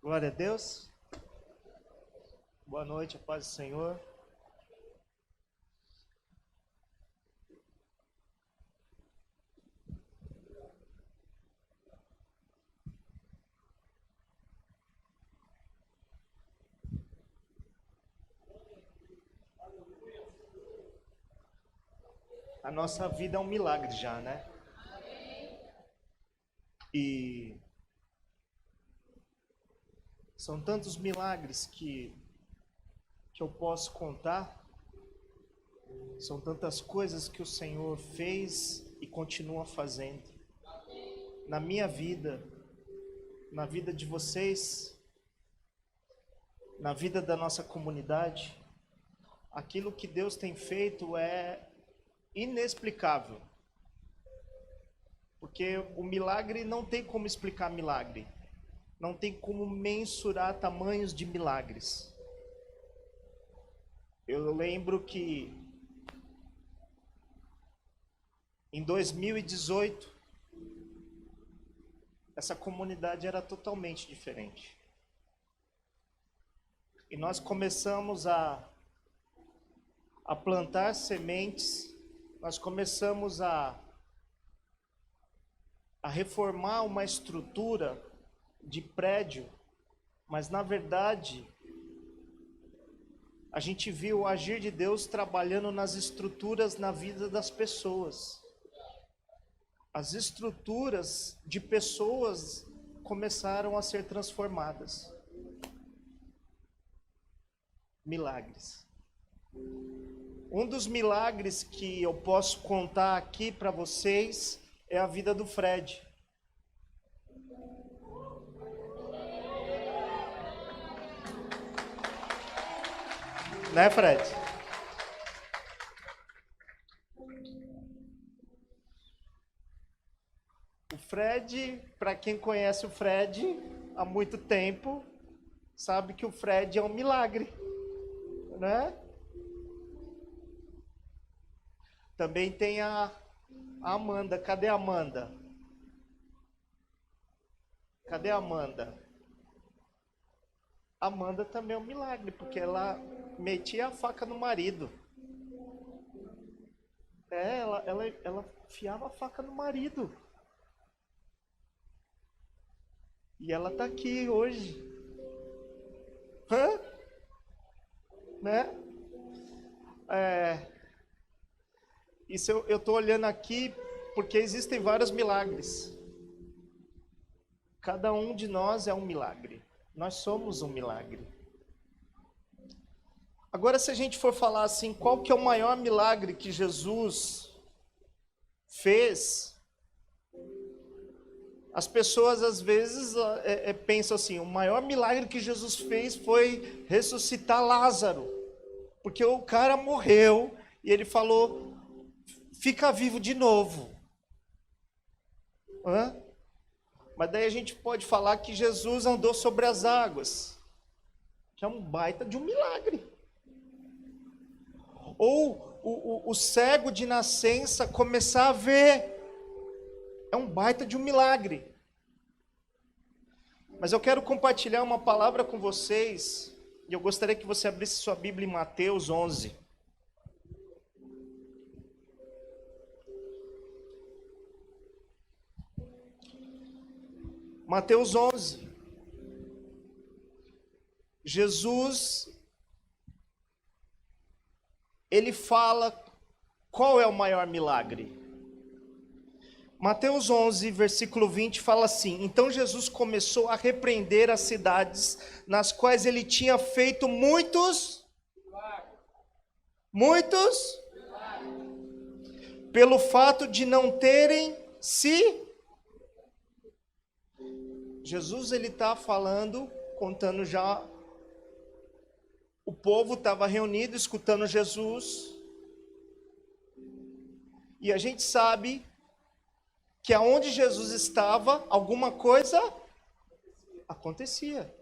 Glória a Deus. Boa noite, a paz do Senhor. A nossa vida é um milagre já, né? E são tantos milagres que eu posso contar. São tantas coisas que o Senhor fez e continua fazendo. Na minha vida, na vida de vocês, na vida da nossa comunidade, aquilo que Deus tem feito é inexplicável. Porque o milagre não tem como explicar milagre. Não tem como mensurar tamanhos de milagres. Eu lembro que em 2018, essa comunidade era totalmente diferente. E nós começamos a plantar sementes, nós começamos a reformar uma estrutura de prédio, mas na verdade a gente viu o agir de Deus trabalhando nas estruturas na vida das pessoas. As estruturas de pessoas começaram a ser transformadas. Milagres. Um dos milagres que eu posso contar aqui para vocês é a vida do Fred. Né, Fred? O Fred, para quem conhece o Fred há muito tempo, sabe que o Fred é um milagre, né? Também tem a Amanda. Cadê a Amanda? Cadê a Amanda? A Amanda também é um milagre, porque ela metia a faca no marido. Ela enfiava a faca no marido. E ela tá aqui hoje. Né? Isso eu tô olhando aqui porque existem vários milagres. Cada um de nós é um milagre. Nós somos um milagre. Agora, se a gente for falar assim, qual que é o maior milagre que Jesus fez? As pessoas às vezes pensam assim, o maior milagre que Jesus fez foi ressuscitar Lázaro. Porque o cara morreu e ele falou, fica vivo de novo. Mas daí a gente pode falar que Jesus andou sobre as águas, que é um baita de um milagre. Ou o cego de nascença começar a ver, é um baita de um milagre. Mas eu quero compartilhar uma palavra com vocês, e eu gostaria que você abrisse sua Bíblia em Mateus 11. Mateus 11. Jesus, ele fala qual é o maior milagre. Mateus 11, versículo 20 fala assim: então Jesus começou a repreender as cidades nas quais ele tinha feito muitos, pelo fato de não terem se... Jesus, ele está falando, contando já, o povo estava reunido, escutando Jesus, e a gente sabe que aonde Jesus estava, alguma coisa acontecia.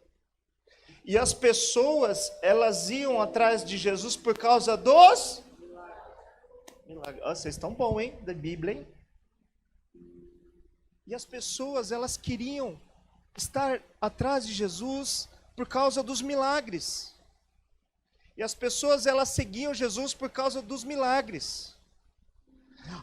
E as pessoas, elas iam atrás de Jesus por causa dos milagres. Vocês estão bom, hein? Da Bíblia, hein? E as pessoas, elas queriam estar atrás de Jesus por causa dos milagres. E as pessoas, elas seguiam Jesus por causa dos milagres.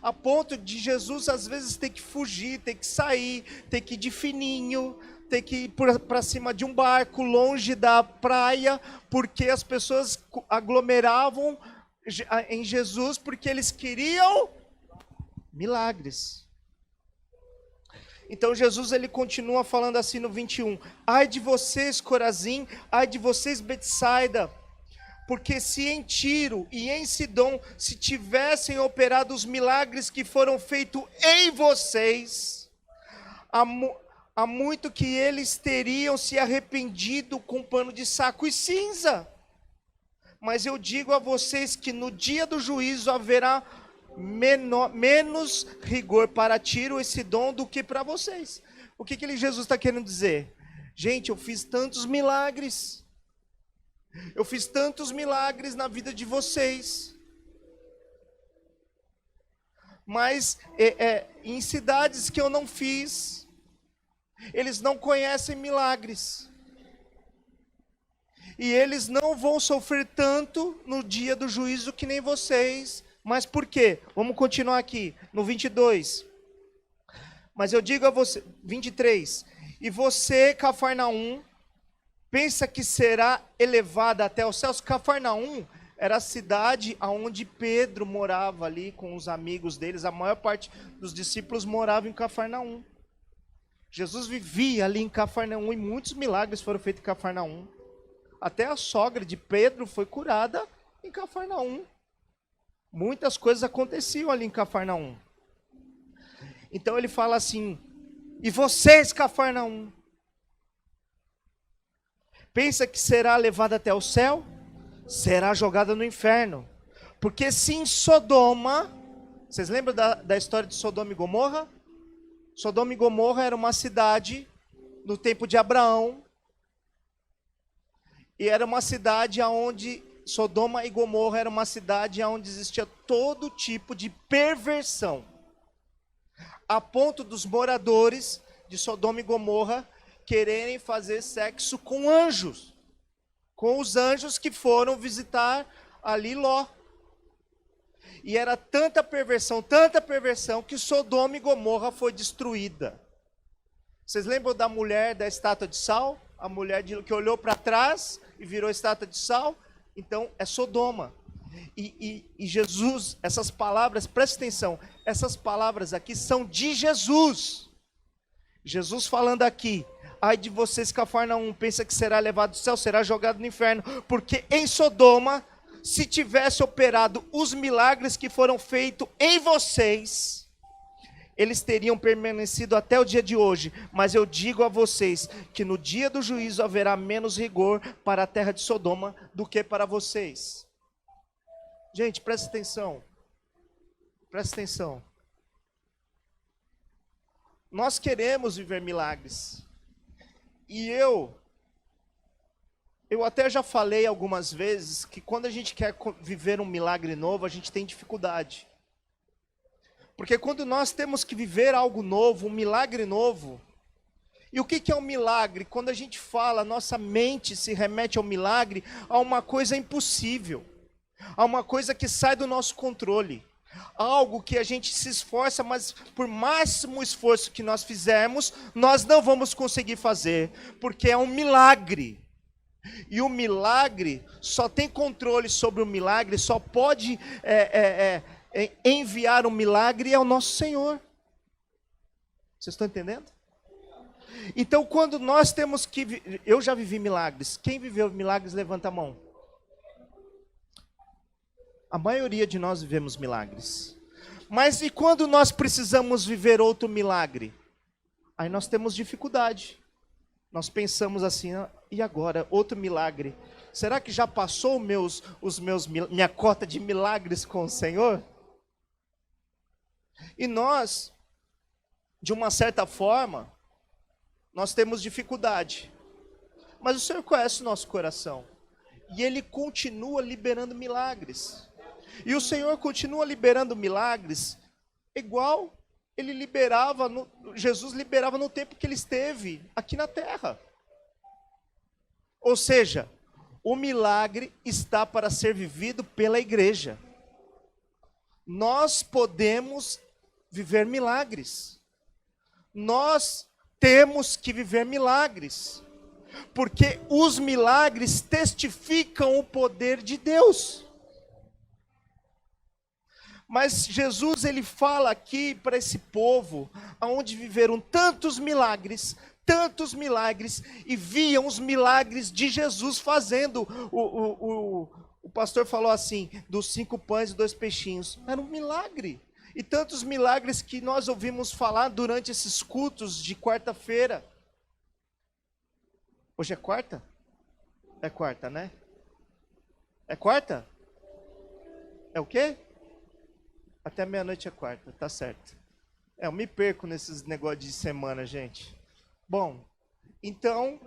A ponto de Jesus, às vezes, ter que fugir, ter que sair, ter que ir de fininho, ter que ir para cima de um barco, longe da praia, porque as pessoas aglomeravam em Jesus, porque eles queriam milagres. Então Jesus, ele continua falando assim no 21, ai de vocês, Corazim, ai de vocês, Betsaida, porque se em Tiro e em Sidom se tivessem operado os milagres que foram feitos em vocês, há muito que eles teriam se arrependido com pano de saco e cinza. Mas eu digo a vocês que no dia do juízo haverá menos rigor para Tiro e Sidom do que para vocês. O que Jesus está querendo dizer? Gente, eu fiz tantos milagres. Eu fiz tantos milagres na vida de vocês. Mas em cidades que eu não fiz, eles não conhecem milagres. E eles não vão sofrer tanto no dia do juízo que nem vocês. Mas por quê? Vamos continuar aqui, no 22. Mas eu digo a você, 23. E você, Cafarnaum, pensa que será elevada até os céus? Cafarnaum era a cidade onde Pedro morava ali com os amigos deles. A maior parte dos discípulos morava em Cafarnaum. Jesus vivia ali em Cafarnaum e muitos milagres foram feitos em Cafarnaum. Até a sogra de Pedro foi curada em Cafarnaum. Muitas coisas aconteciam ali em Cafarnaum. Então ele fala assim, e vocês, Cafarnaum, pensa que será levada até o céu? Será jogada no inferno. Porque se em Sodoma, vocês lembram da história de Sodoma e Gomorra? Sodoma e Gomorra era uma cidade no tempo de Abraão. E era uma cidade onde, Sodoma e Gomorra era uma cidade onde existia todo tipo de perversão. A ponto dos moradores de Sodoma e Gomorra quererem fazer sexo com anjos. Com os anjos que foram visitar ali Ló. E era tanta perversão, que Sodoma e Gomorra foi destruída. Vocês lembram da mulher da estátua de sal? A mulher que olhou para trás e virou estátua de sal? Então é Sodoma. E Jesus, essas palavras, presta atenção, essas palavras aqui são de Jesus. Jesus falando aqui, ai de vocês, Cafarnaum, pensa que será levado do céu, será jogado no inferno, porque em Sodoma, se tivesse operado os milagres que foram feitos em vocês, eles teriam permanecido até o dia de hoje. Mas eu digo a vocês que no dia do juízo haverá menos rigor para a terra de Sodoma do que para vocês. Gente, presta atenção. Presta atenção. Nós queremos viver milagres. E eu até já falei algumas vezes que quando a gente quer viver um milagre novo, a gente tem dificuldade. Porque quando nós temos que viver algo novo, um milagre novo, e o que é um milagre? Quando a gente fala, nossa mente se remete ao milagre, a uma coisa impossível, a uma coisa que sai do nosso controle, algo que a gente se esforça, mas por máximo esforço que nós fizermos, nós não vamos conseguir fazer, porque é um milagre. E o milagre, só tem controle sobre o milagre, só pode enviar um milagre ao nosso Senhor. Vocês estão entendendo? Então quando nós temos que... Eu já vivi milagres. Quem viveu milagres, levanta a mão. A maioria de nós vivemos milagres. Mas e quando nós precisamos viver outro milagre? Aí nós temos dificuldade. Nós pensamos assim, e agora? Outro milagre. Será que já passou minha cota de milagres com o Senhor? E nós, de uma certa forma, nós temos dificuldade. Mas o Senhor conhece o nosso coração. E Ele continua liberando milagres. E o Senhor continua liberando milagres igual Jesus liberava no tempo que ele esteve aqui na terra. Ou seja, o milagre está para ser vivido pela igreja. Nós podemos viver milagres. Nós temos que viver milagres. Porque os milagres testificam o poder de Deus. Mas Jesus, ele fala aqui para esse povo, onde viveram tantos milagres, e viam os milagres de Jesus fazendo. O pastor falou assim, dos 5 pães e 2 peixinhos. Era um milagre. E tantos milagres que nós ouvimos falar durante esses cultos de quarta-feira. Hoje é quarta? É quarta, né? É quarta? É o quê? Até meia-noite é quarta, tá certo. Eu me perco nesses negócios de semana, gente. Bom, então,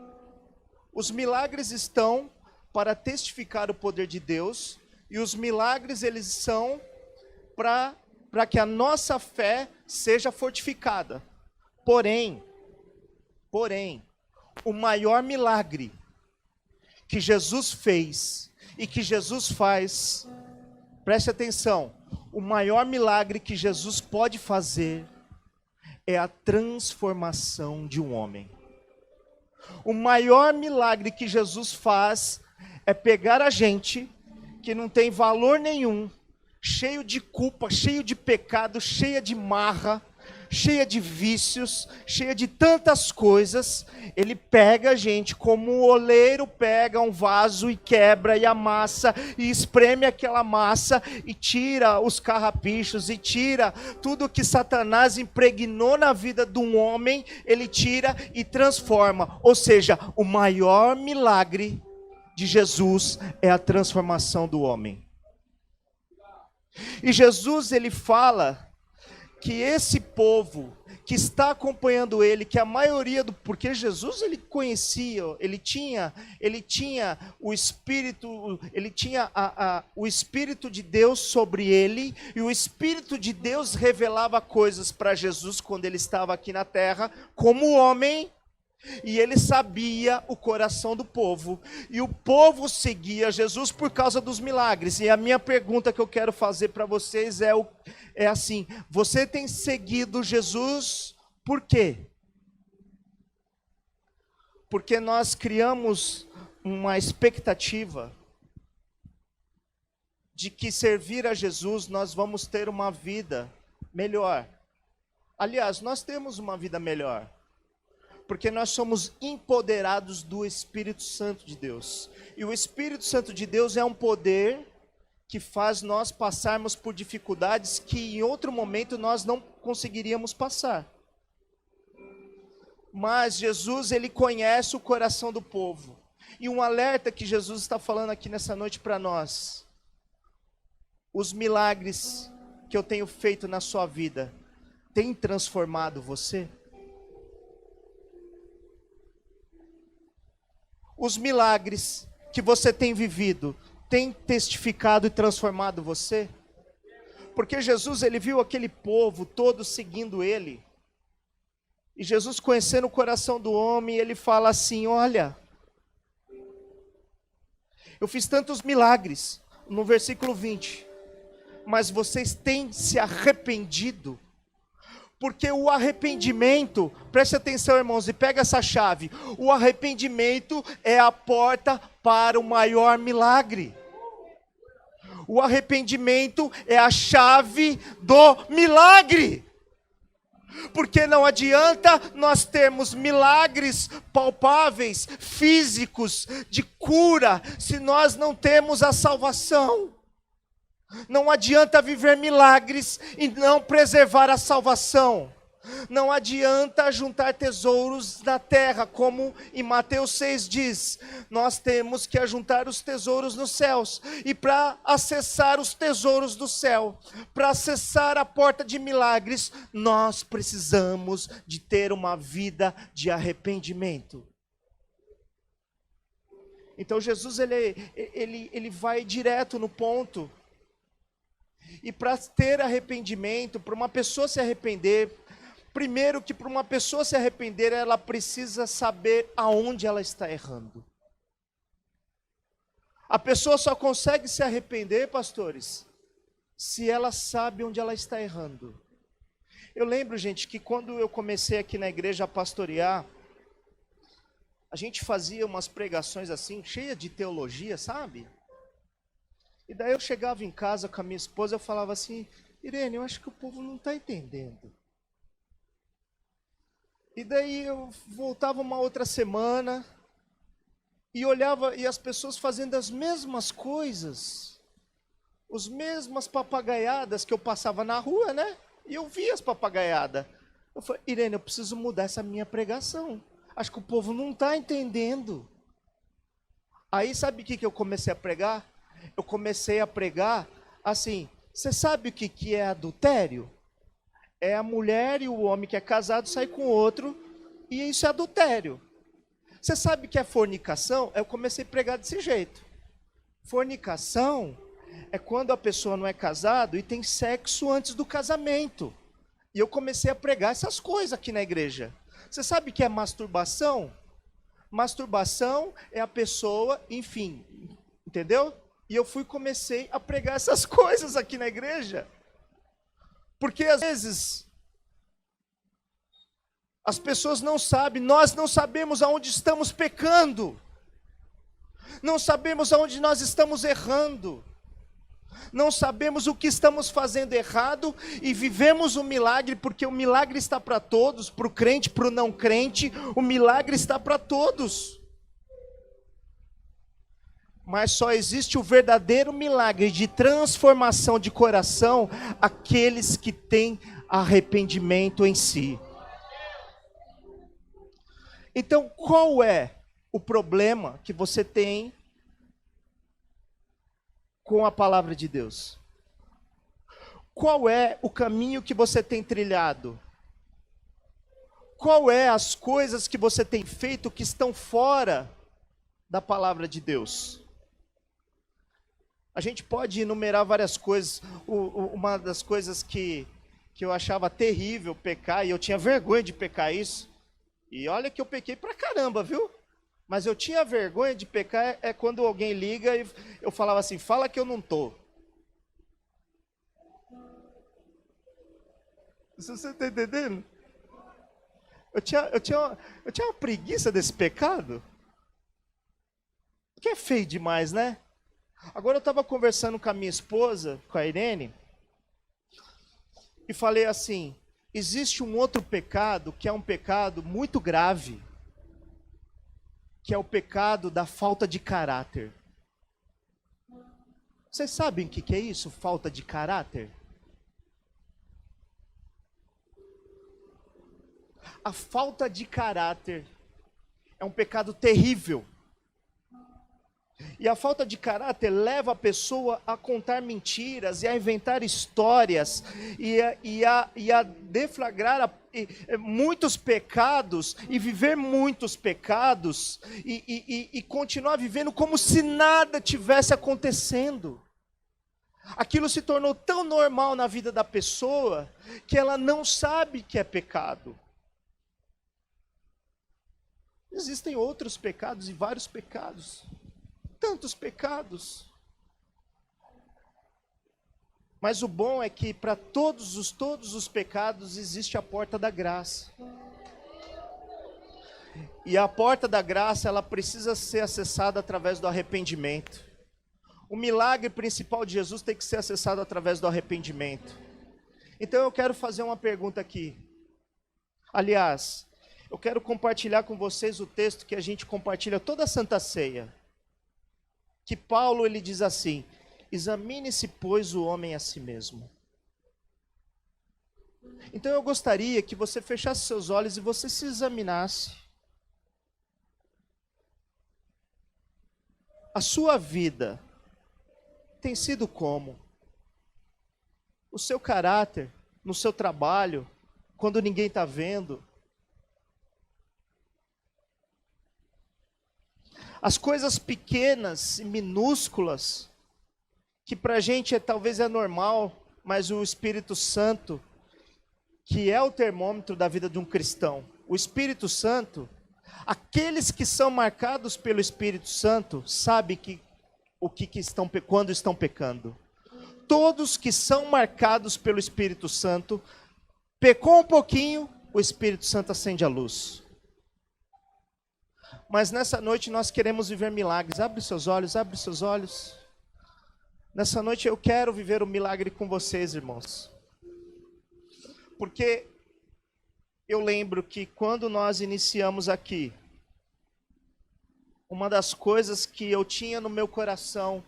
os milagres estão para testificar o poder de Deus, e os milagres, eles são para que a nossa fé seja fortificada. Porém, o maior milagre que Jesus fez e que Jesus faz, preste atenção, o maior milagre que Jesus pode fazer é a transformação de um homem. O maior milagre que Jesus faz é pegar a gente que não tem valor nenhum, cheio de culpa, cheio de pecado, cheia de marra, cheia de vícios, cheia de tantas coisas. Ele pega a gente como um oleiro pega um vaso e quebra e amassa e espreme aquela massa e tira os carrapichos e tira tudo que Satanás impregnou na vida de um homem, ele tira e transforma. Ou seja, o maior milagre de Jesus é a transformação do homem. E Jesus, ele fala que esse povo que está acompanhando ele, que a maioria porque Jesus, ele conhecia, ele tinha o Espírito, ele tinha o Espírito de Deus sobre ele, e o Espírito de Deus revelava coisas para Jesus quando ele estava aqui na terra, como homem, e ele sabia o coração do povo, e o povo seguia Jesus por causa dos milagres. E a minha pergunta que eu quero fazer para vocês é assim: você tem seguido Jesus por quê? Porque nós criamos uma expectativa de que servir a Jesus nós vamos ter uma vida melhor. Aliás, nós temos uma vida melhor, porque nós somos empoderados do Espírito Santo de Deus. E o Espírito Santo de Deus é um poder que faz nós passarmos por dificuldades que em outro momento nós não conseguiríamos passar. Mas Jesus, ele conhece o coração do povo. E um alerta que Jesus está falando aqui nessa noite para nós: os milagres que eu tenho feito na sua vida têm transformado você? Os milagres que você tem vivido têm testificado e transformado você? Porque Jesus, ele viu aquele povo todo seguindo ele. E Jesus, conhecendo o coração do homem, ele fala assim: olha, eu fiz tantos milagres, no versículo 20, mas vocês têm se arrependido. Porque o arrependimento, preste atenção, irmãos, e pega essa chave: o arrependimento é a porta para o maior milagre. O arrependimento é a chave do milagre. Porque não adianta nós termos milagres palpáveis, físicos, de cura, se nós não temos a salvação. Não adianta viver milagres e não preservar a salvação. Não adianta juntar tesouros na terra, como em Mateus 6 diz. Nós temos que ajuntar os tesouros nos céus. E para acessar os tesouros do céu, para acessar a porta de milagres, nós precisamos de ter uma vida de arrependimento. Então Jesus, ele vai direto no ponto. E para ter arrependimento, para uma pessoa se arrepender, primeiro que para uma pessoa se arrepender, ela precisa saber aonde ela está errando. A pessoa só consegue se arrepender, pastores, se ela sabe onde ela está errando. Eu lembro, gente, que quando eu comecei aqui na igreja a pastorear, a gente fazia umas pregações assim, cheias de teologia, sabe? E daí eu chegava em casa com a minha esposa, eu falava assim, Irene, eu acho que o povo não está entendendo. E daí eu voltava uma outra semana e olhava e as pessoas fazendo as mesmas coisas, as mesmas papagaiadas que eu passava na rua, né? E eu via as papagaiadas. Eu falei, Irene, eu preciso mudar essa minha pregação. Acho que o povo não está entendendo. Aí sabe o que eu comecei a pregar? Eu comecei a pregar assim, você sabe o que é adultério? É a mulher e o homem que é casado sair com outro, e isso é adultério. Você sabe o que é fornicação? Eu comecei a pregar desse jeito. Fornicação é quando a pessoa não é casada e tem sexo antes do casamento. E eu comecei a pregar essas coisas aqui na igreja. Você sabe o que é masturbação? Masturbação é a pessoa, enfim, entendeu? E eu comecei a pregar essas coisas aqui na igreja. Porque às vezes as pessoas não sabem, nós não sabemos aonde estamos pecando. Não sabemos aonde nós estamos errando. Não sabemos o que estamos fazendo errado e vivemos o milagre, porque o milagre está para todos, para o crente, para o não crente, o milagre está para todos. Mas só existe o verdadeiro milagre de transformação de coração, aqueles que têm arrependimento em si. Então, qual é o problema que você tem com a palavra de Deus? Qual é o caminho que você tem trilhado? Qual é as coisas que você tem feito que estão fora da palavra de Deus? A gente pode enumerar várias coisas. Uma das coisas que eu achava terrível pecar, e eu tinha vergonha de pecar isso, e olha que eu pequei pra caramba, viu? Mas eu tinha vergonha de pecar, é quando alguém liga e eu falava assim, fala que eu não tô. Você está entendendo? Eu tinha uma preguiça desse pecado. Que é feio demais, né? Agora eu estava conversando com a minha esposa, com a Irene, e falei assim, existe um outro pecado, que é um pecado muito grave, que é o pecado da falta de caráter. Vocês sabem o que é isso, falta de caráter? A falta de caráter é um pecado terrível. E a falta de caráter leva a pessoa a contar mentiras e a inventar histórias e a deflagrar muitos pecados e viver muitos pecados e continuar vivendo como se nada tivesse acontecendo. Aquilo se tornou tão normal na vida da pessoa que ela não sabe que é pecado. Existem outros pecados e vários pecados. Tantos pecados. Mas o bom é que para todos os pecados existe a porta da graça. E a porta da graça, ela precisa ser acessada através do arrependimento. O milagre principal de Jesus tem que ser acessado através do arrependimento. Então eu quero fazer uma pergunta aqui. Aliás, eu quero compartilhar com vocês o texto que a gente compartilha toda a Santa Ceia. Que Paulo ele diz assim, examine-se, pois, o homem a si mesmo. Então eu gostaria que você fechasse seus olhos e você se examinasse. A sua vida tem sido como? O seu caráter, no seu trabalho, quando ninguém está vendo. As coisas pequenas e minúsculas, que para a gente talvez é normal, mas o Espírito Santo, que é o termômetro da vida de um cristão. O Espírito Santo, aqueles que são marcados pelo Espírito Santo, sabem quando estão pecando. Todos que são marcados pelo Espírito Santo, pecou um pouquinho, o Espírito Santo acende a luz. Mas nessa noite nós queremos viver milagres. Abre seus olhos, abre seus olhos. Nessa noite eu quero viver o milagre com vocês, irmãos. Porque eu lembro que quando nós iniciamos aqui, uma das coisas que eu tinha no meu coração,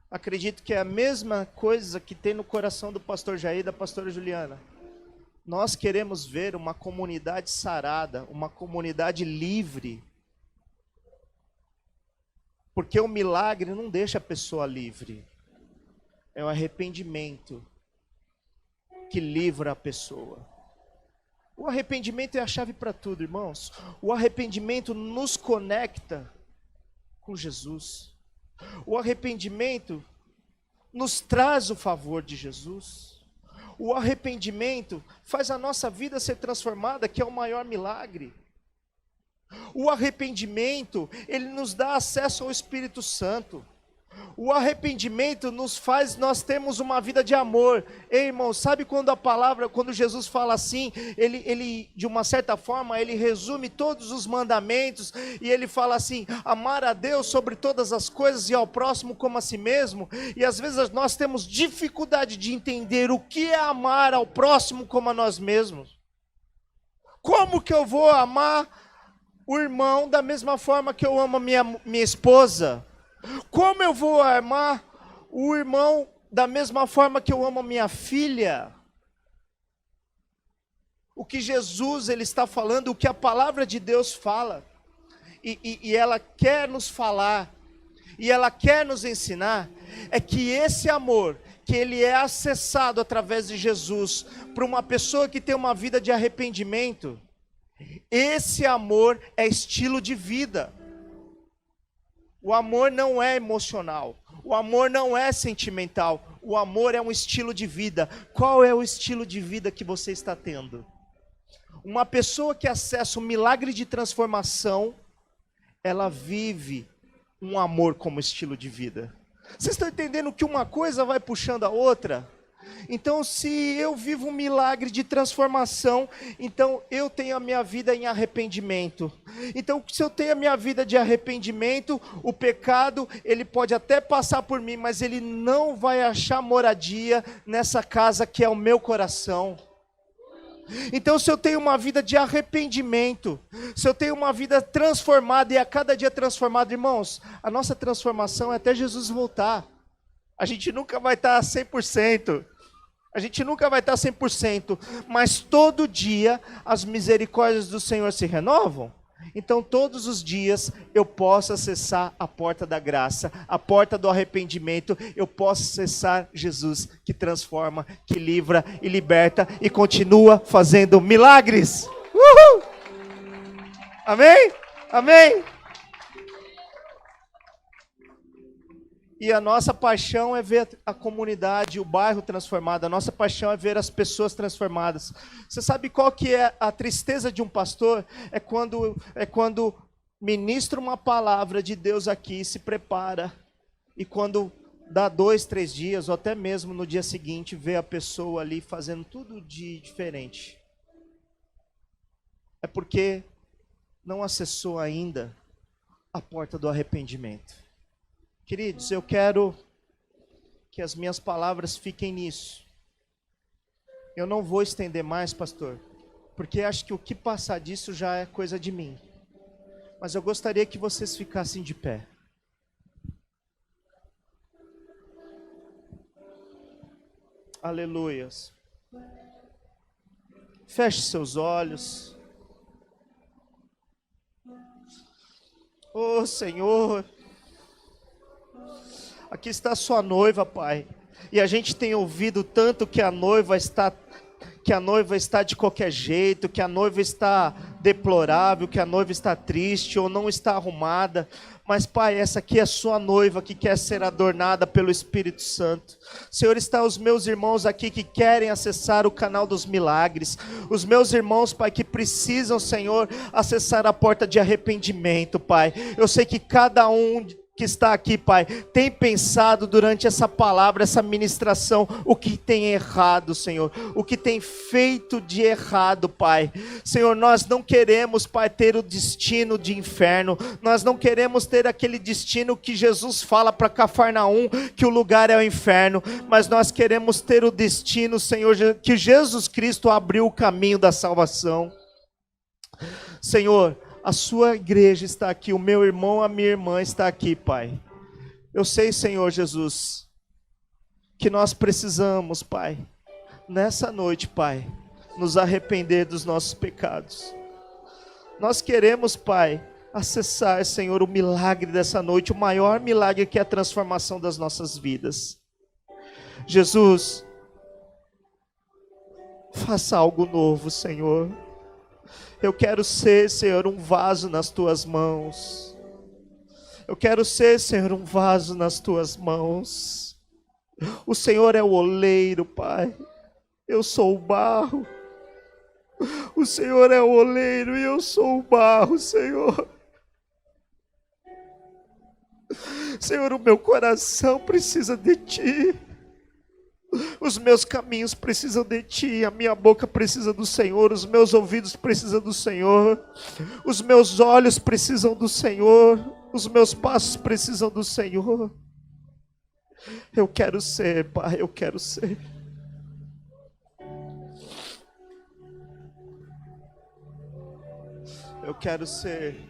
acredito que é a mesma coisa que tem no coração do pastor Jair e da pastora Juliana. Nós queremos ver uma comunidade sarada, uma comunidade livre. Porque o milagre não deixa a pessoa livre. É o arrependimento que livra a pessoa. O arrependimento é a chave para tudo, irmãos. O arrependimento nos conecta com Jesus. O arrependimento nos traz o favor de Jesus. O arrependimento faz a nossa vida ser transformada, que é o maior milagre. O arrependimento, ele nos dá acesso ao Espírito Santo. O arrependimento nos faz, nós temos uma vida de amor. Ei, irmão, sabe quando Jesus fala assim, ele de uma certa forma, ele resume todos os mandamentos, e ele fala assim, amar a Deus sobre todas as coisas e ao próximo como a si mesmo. E às vezes nós temos dificuldade de entender o que é amar ao próximo como a nós mesmos. Como que eu vou amar o irmão da mesma forma que eu amo a minha esposa? Como eu vou amar o irmão da mesma forma que eu amo a minha filha? O que Jesus ele está falando, o que a palavra de Deus fala, e ela quer nos falar, e ela quer nos ensinar, é que esse amor, que ele é acessado através de Jesus, para uma pessoa que tem uma vida de arrependimento, esse amor é estilo de vida. O amor não é emocional, o amor não é sentimental, o amor é um estilo de vida. Qual é o estilo de vida que você está tendo? Uma pessoa que acessa o milagre de transformação, ela vive um amor como estilo de vida. Vocês estão entendendo que uma coisa vai puxando a outra? Então, se eu vivo um milagre de transformação, então eu tenho a minha vida em arrependimento. Então, se eu tenho a minha vida de arrependimento, o pecado, ele pode até passar por mim, mas ele não vai achar moradia nessa casa que é o meu coração. Então, se eu tenho uma vida de arrependimento, se eu tenho uma vida transformada e a cada dia transformada, irmãos, a nossa transformação é até Jesus voltar. A gente nunca vai estar 100%. A gente nunca vai estar 100%, mas todo dia as misericórdias do Senhor se renovam. Então todos os dias eu posso acessar a porta da graça, a porta do arrependimento, eu posso acessar Jesus que transforma, que livra e liberta e continua fazendo milagres. Uhul! Amém? Amém? E a nossa paixão é ver a comunidade, o bairro transformado. A nossa paixão é ver as pessoas transformadas. Você sabe qual que é a tristeza de um pastor? É quando ministra uma palavra de Deus aqui, se prepara, e quando dá 2, 3 dias, ou até mesmo no dia seguinte, vê a pessoa ali fazendo tudo de diferente. É porque não acessou ainda a porta do arrependimento. Queridos, eu quero que as minhas palavras fiquem nisso. Eu não vou estender mais, pastor, porque acho que o que passar disso já é coisa de mim. Mas eu gostaria que vocês ficassem de pé. Aleluias. Feche seus olhos. Oh, Senhor. Aqui está a sua noiva, Pai. E a gente tem ouvido tanto que a noiva está de qualquer jeito, que a noiva está deplorável, que a noiva está triste ou não está arrumada. Mas, Pai, essa aqui é a sua noiva que quer ser adornada pelo Espírito Santo. Senhor, está os meus irmãos aqui que querem acessar o canal dos milagres. Os meus irmãos, Pai, que precisam, Senhor, acessar a porta de arrependimento, Pai. Eu sei que cada um que está aqui, Pai, tem pensado durante essa palavra, essa ministração, o que tem errado, Senhor, o que tem feito de errado, Pai. Senhor, nós não queremos, Pai, ter o destino de inferno, nós não queremos ter aquele destino que Jesus fala para Cafarnaum, que o lugar é o inferno, mas nós queremos ter o destino, Senhor, que Jesus Cristo abriu o caminho da salvação. Senhor, a sua igreja está aqui, o meu irmão, a minha irmã está aqui, Pai. Eu sei, Senhor Jesus, que nós precisamos, Pai, nessa noite, Pai, nos arrepender dos nossos pecados. Nós queremos, Pai, acessar, Senhor, o milagre dessa noite, o maior milagre que é a transformação das nossas vidas. Jesus, faça algo novo, Senhor. Eu quero ser, Senhor, um vaso nas tuas mãos. Eu quero ser, Senhor, um vaso nas tuas mãos. O Senhor é o oleiro, Pai. Eu sou o barro. O Senhor é o oleiro e eu sou o barro, Senhor. Senhor, o meu coração precisa de Ti. Os meus caminhos precisam de Ti, a minha boca precisa do Senhor, os meus ouvidos precisam do Senhor, os meus olhos precisam do Senhor, os meus passos precisam do Senhor. Eu quero ser, Pai, eu quero ser. Eu quero ser.